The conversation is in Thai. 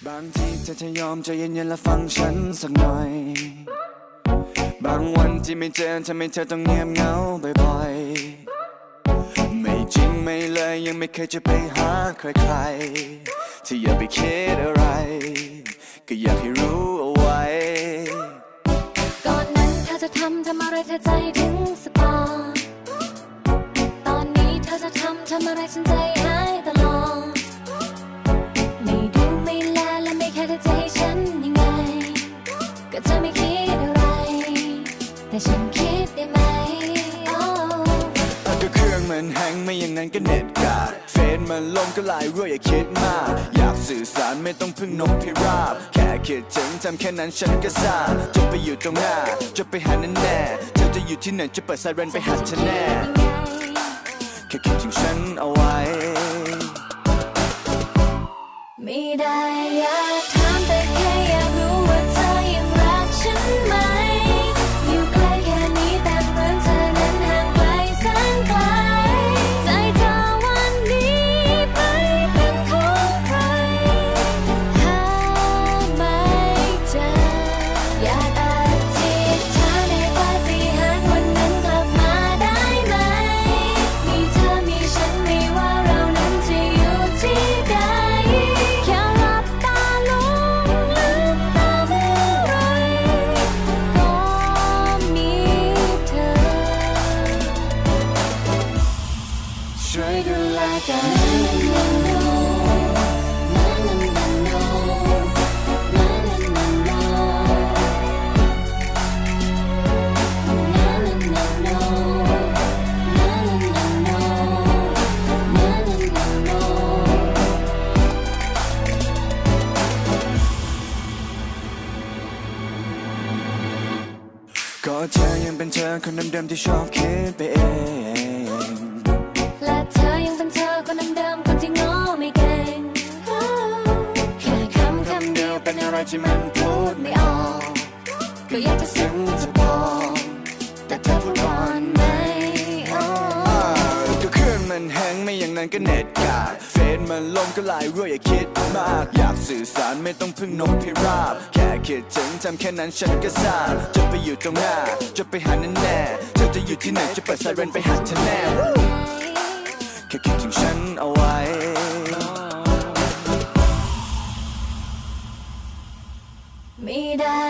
บางทีเธอจะยอมใจเย็นๆและฟังฉันสักหน่อยบางวันที่ไม่เจอทำให้เธอต้องเงียบเหงาบ่อยๆไม่จริงไม่เลยยังไม่เคยจะไปหาใครๆที่อย่าไปคิดอะไรก็อยากให้รู้เอาไว้ก่อนนั้นเธอจะทำอะไรเธอใจถึงสปาตอนนี้เธอจะทำอะไรฉันใจหายตลอดไม่ดูไม่แลและไม่แค่เธอจะให้ฉันยังไงก็จะไม่คิดอะไรแต่ฉันคิดได้ไหมก็เครื่องมันแฮงไม่อย่างนั้นก็เน็ตกาดเฟซมันลงก็ไลน์รั่วอย่าคิดมากอยากสื่อสารไม่ต้องพึ่งนกพิราบแค่คิดถึงทำแค่นั้นฉันก็ทราบจะไปอยู่ตรงหน้าจะไปหานั่นแน่เธอจะอยู่ที่ไหนจะเปิดไซเรนไปหาเธอแน่แค่คิดถึงฉันเอาไว้ไม่ได้อยากถามแต่แค่อยากรู้ว่าเธอยังรักฉันไหมอยู่ใกล้แค่นี้แต่เหมือนเธอนั้นห่างไกลแสนไกลใจเธอวันนี้ไปเป็นของใครหาไม่เจออยากอธิษฐานให้ปาฏิหาริย์วันนั้นกลับมาได้ไหมมีเธอมีฉันไม่ว่าเรานั้นจะอยู่ที่ใดแค่หลับตาลงลืมตาเมื่อไรก็มีเธอช่วยดูแลกันก็เธอยังเป็นเธอคนเดิมๆที่ชอบคิดไปเองและเธอยังเป็นเธอคนเดิมๆคนที่ง้อไม่เก่งแค่คำเดียวเป็นอะไรที่มันพูดไม่ออกก็อยากจะซึ้งจะบอกแต่เธอพูดก่อนไหมก็เครื่องมันแฮงไม่อย่างนั้นก็เน็ตกาดเฟซมันลงก็ไลน์รั่วอย่าคิดมากอยากสื่อสารไม่ต้องพึ่งนกพิราบแค่คิดถึงทำแค่นั้นฉันก็ทราบจะไปอยู่ตรงหน้าจะไปหานั่นแน่เธอจะอยู่ที่ไหนจะเปิดไซเรนไปหาเธอแน่แค่คิดถึงฉันเอาไว้ไม่ได้